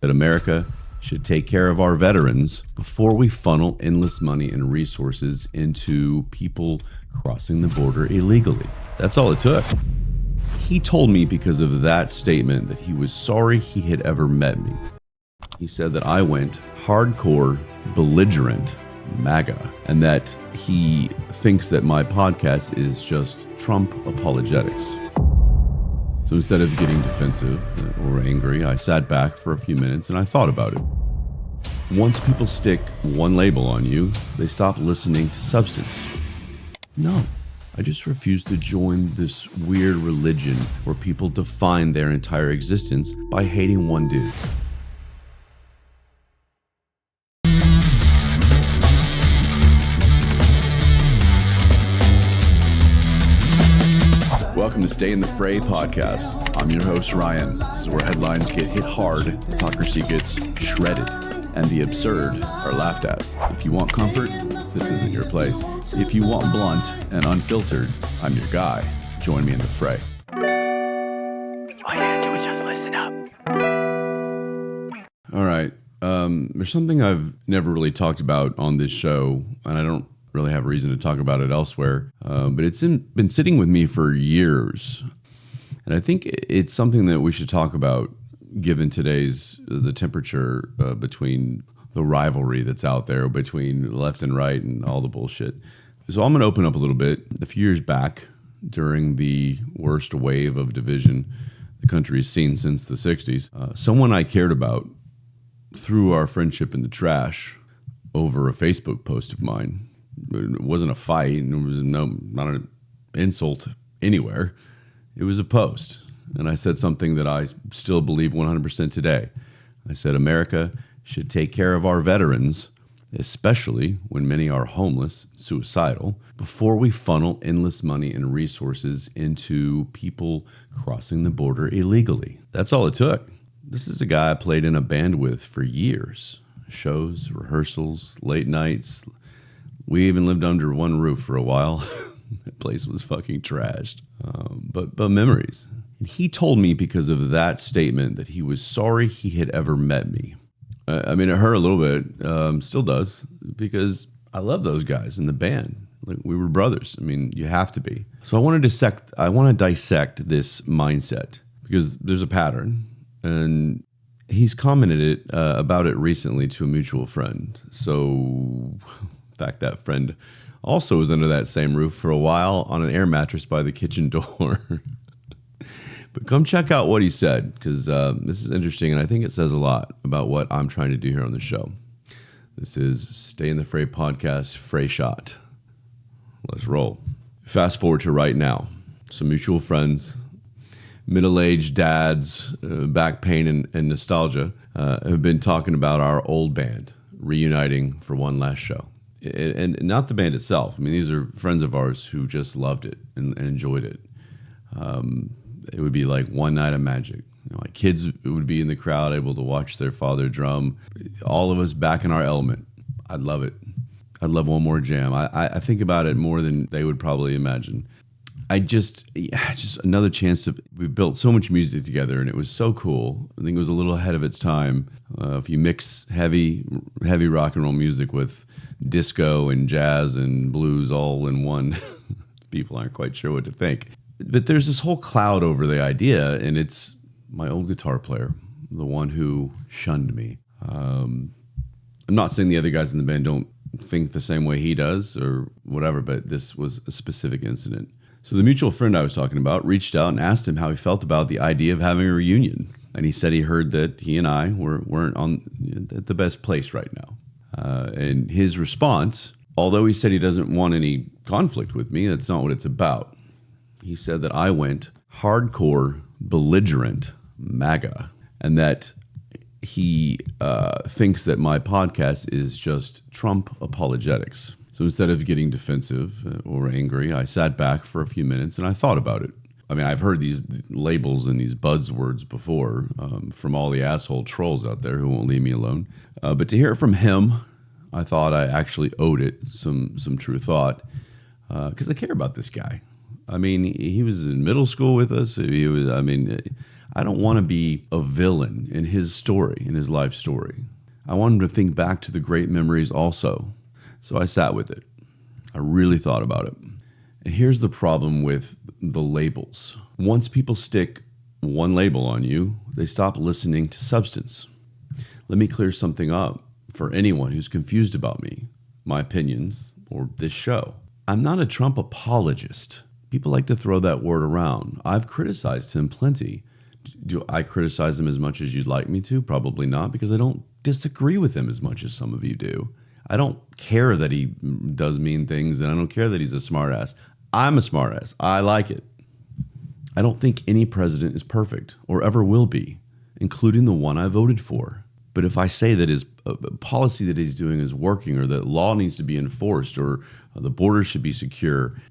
that America should take care of our veterans before we funnel endless money and resources into people crossing the border illegally. That's all it took. He told me because of that statement that he was sorry he had ever met me. He said that I went hardcore, belligerent, MAGA, and that he thinks that my podcast is just Trump Apologetics. So instead of getting defensive or angry, I sat back for a few minutes and I thought about it. Once people stick one label on you, they stop listening to substance. No, I just refuse to join this weird religion where people define their entire existence by hating one dude. Welcome to Stay in the Fray podcast. I'm your host, Ryan. This is where headlines get hit hard, hypocrisy gets shredded, and the absurd are laughed at. If you want comfort, this isn't your place. If you want blunt and unfiltered, I'm your guy. Join me in the fray. All you gotta do is just listen up. All right. There's something I've never really talked about on this show, and I don't really have a reason to talk about it elsewhere, but it's been sitting with me for years. And I think it's something that we should talk about given the temperature between the rivalry that's out there between left and right and all the bullshit. So I'm going to open up a little bit. A few years back, during the worst wave of division the country has seen since the 60s, someone I cared about threw our friendship in the trash over a Facebook post of mine. It wasn't a fight, and it was not an insult anywhere. It was a post. And I said something that I still believe 100% today. I said, America should take care of our veterans, especially when many are homeless, suicidal, before we funnel endless money and resources into people crossing the border illegally. That's all it took. This is a guy I played in a band with for years. Shows, rehearsals, late nights. We even lived under one roof for a while. That place was fucking trashed. But memories. And he told me because of that statement that he was sorry he had ever met me. I mean, it hurt a little bit, still does, because I love those guys in the band. Like, we were brothers. I mean, you have to be. So I want to dissect this mindset because there's a pattern, and he's commented about it recently to a mutual friend. So, in fact, that friend also was under that same roof for a while on an air mattress by the kitchen door. But come check out what he said, because this is interesting, and I think it says a lot about what I'm trying to do here on the show. This is Stay in the Fray podcast, Fray Shot. Let's roll. Fast forward to right now. Some mutual friends, middle-aged dads, back pain and nostalgia have been talking about our old band reuniting for one last show. And not the band itself. I mean, these are friends of ours who just loved it and enjoyed it. It would be like one night of magic. You know, like kids would be in the crowd able to watch their father drum. All of us back in our element. I'd love it. I'd love one more jam. I think about it more than they would probably imagine. Just another chance to, we built so much music together and it was so cool. I think it was a little ahead of its time. If you mix heavy rock and roll music with disco and jazz and blues all in one, people aren't quite sure what to think. But there's this whole cloud over the idea, and it's my old guitar player, the one who shunned me. I'm not saying the other guys in the band don't think the same way he does or whatever, but this was a specific incident. So the mutual friend I was talking about reached out and asked him how he felt about the idea of having a reunion. And he said he heard that he and I weren't at the best place right now. And his response, although he said he doesn't want any conflict with me, that's not what it's about. He said that I went hardcore, belligerent, MAGA, and that he thinks that my podcast is just Trump Apologetics. So instead of getting defensive or angry, I sat back for a few minutes and I thought about it. I mean, I've heard these labels and these buzzwords before from all the asshole trolls out there who won't leave me alone. But to hear it from him, I thought I actually owed it some true thought because I care about this guy. I mean, he was in middle school with us. I don't want to be a villain in his story, in his life story. I want him to think back to the great memories also. So I sat with it. I really thought about it. And here's the problem with the labels. Once people stick one label on you, they stop listening to substance. Let me clear something up for anyone who's confused about me, my opinions, or this show. I'm not a Trump apologist. People like to throw that word around. I've criticized him plenty. Do I criticize him as much as you'd like me to? Probably not, because I don't disagree with him as much as some of you do. I don't care that he does mean things, and I don't care that he's a smartass. I'm a smartass. I like it. I don't think any president is perfect or ever will be, including the one I voted for. But if I say that his policy that he's doing is working, or that law needs to be enforced, or the border should be secure,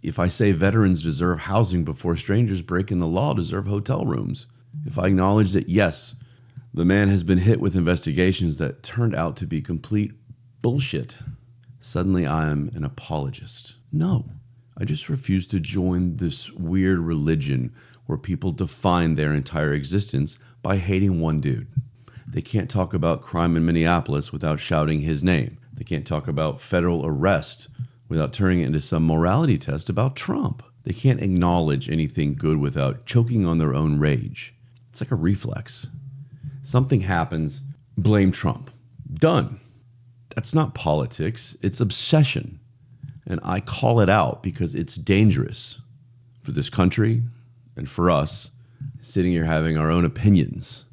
if I say veterans deserve housing before strangers breaking the law deserve hotel rooms, if I acknowledge that, yes, the man has been hit with investigations that turned out to be complete bullshit, suddenly I am an apologist. No, I just refuse to join this weird religion where people define their entire existence by hating one dude. They can't talk about crime in Minneapolis without shouting his name. They can't talk about federal arrest without turning it into some morality test about Trump. They can't acknowledge anything good without choking on their own rage. It's like a reflex. Something happens, blame Trump. Done. That's not politics, it's obsession. And I call it out because it's dangerous for this country and for us sitting here having our own opinions.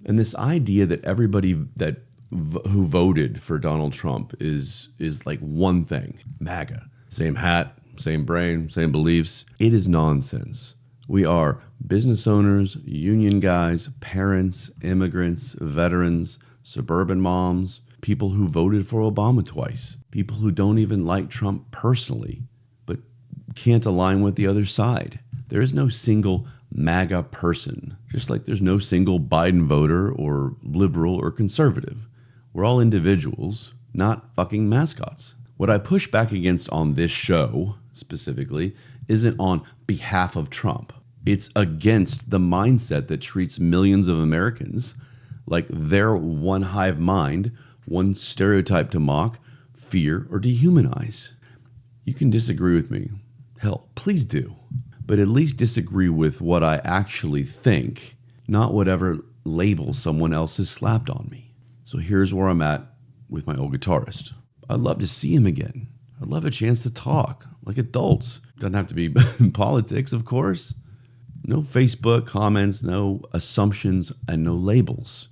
And this idea that everybody who voted for Donald Trump is like one thing, MAGA, same hat, same brain, same beliefs. It is nonsense. We are business owners, union guys, parents, immigrants, veterans, suburban moms, people who voted for Obama twice, people who don't even like Trump personally, but can't align with the other side. There is no single MAGA person, just like there's no single Biden voter or liberal or conservative. We're all individuals, not fucking mascots. What I push back against on this show, specifically, isn't on behalf of Trump. It's against the mindset that treats millions of Americans like they're one hive mind, one stereotype to mock, fear, or dehumanize. You can disagree with me. Hell, please do. But at least disagree with what I actually think, not whatever label someone else has slapped on me. So here's where I'm at with my old guitarist. I'd love to see him again. I'd love a chance to talk like adults. Doesn't have to be politics, of course. No Facebook comments, no assumptions, and no labels.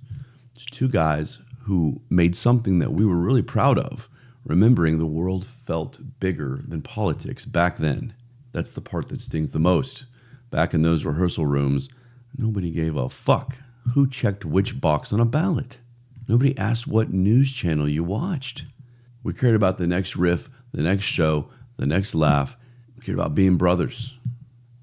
Just two guys who made something that we were really proud of, remembering the world felt bigger than politics back then. That's the part that stings the most. Back in those rehearsal rooms, nobody gave a fuck who checked which box on a ballot. Nobody asked what news channel you watched. We cared about the next riff, the next show, the next laugh. We cared about being brothers.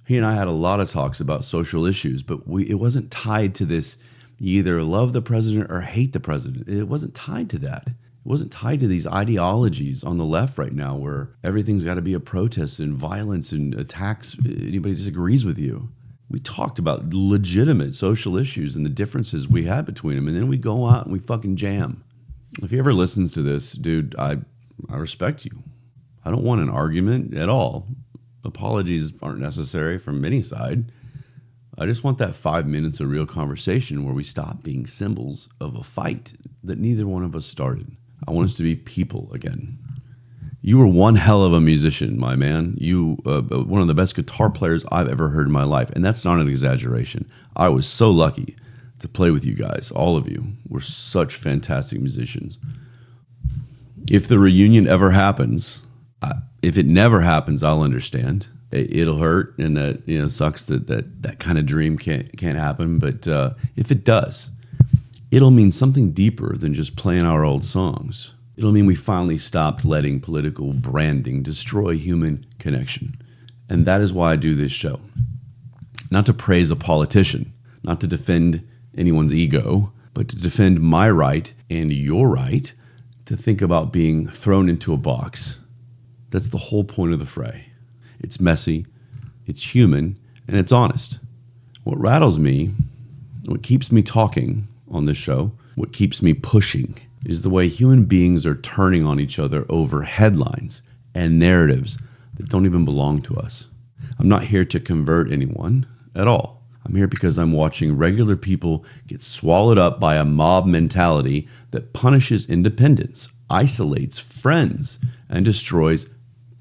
He and I had a lot of talks about social issues, but it wasn't tied to this, you either love the president or hate the president. It wasn't tied to that. It wasn't tied to these ideologies on the left right now where everything's got to be a protest and violence and attacks anybody disagrees with you. We talked about legitimate social issues and the differences we had between them, and then we go out and we fucking jam. If he ever listens to this, dude, I respect you. I don't want an argument at all. Apologies aren't necessary from any side. I just want that 5 minutes of real conversation where we stop being symbols of a fight that neither one of us started. I want us to be people again. You were one hell of a musician, my man. You one of the best guitar players I've ever heard in my life, and that's not an exaggeration. I was so lucky to play with you guys. All of you were such fantastic musicians. If the reunion ever happens, if it never happens, I'll understand. It'll hurt, and that sucks that kind of dream can't happen. But if it does, it'll mean something deeper than just playing our old songs. It'll mean we finally stopped letting political branding destroy human connection. And that is why I do this show. Not to praise a politician, not to defend anyone's ego, but to defend my right and your right to think about being thrown into a box. That's the whole point of the fray. It's messy, it's human, and it's honest. What rattles me, what keeps me talking on this show, what keeps me pushing, is the way human beings are turning on each other over headlines and narratives that don't even belong to us. I'm not here to convert anyone at all. I'm here because I'm watching regular people get swallowed up by a mob mentality that punishes independence, isolates friends, and destroys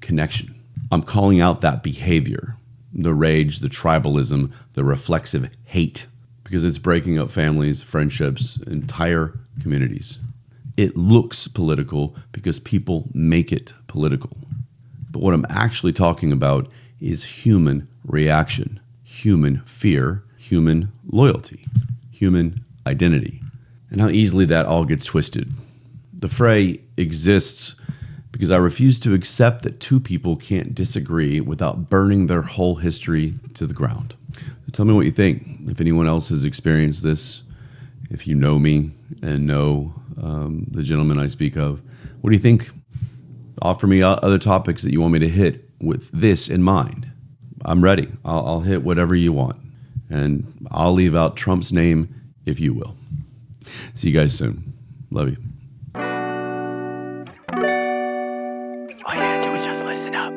connection. I'm calling out that behavior, the rage, the tribalism, the reflexive hate, because it's breaking up families, friendships, entire communities. It looks political because people make it political. But what I'm actually talking about is human reaction, human fear, human loyalty, human identity, and how easily that all gets twisted. The Fray exists because I refuse to accept that two people can't disagree without burning their whole history to the ground. So tell me what you think. If anyone else has experienced this, if you know me and know the gentleman I speak of, what do you think? Offer me other topics that you want me to hit with this in mind. I'm ready. I'll hit whatever you want. And I'll leave out Trump's name if you will. See you guys soon. Love you. All you had to do was just listen up.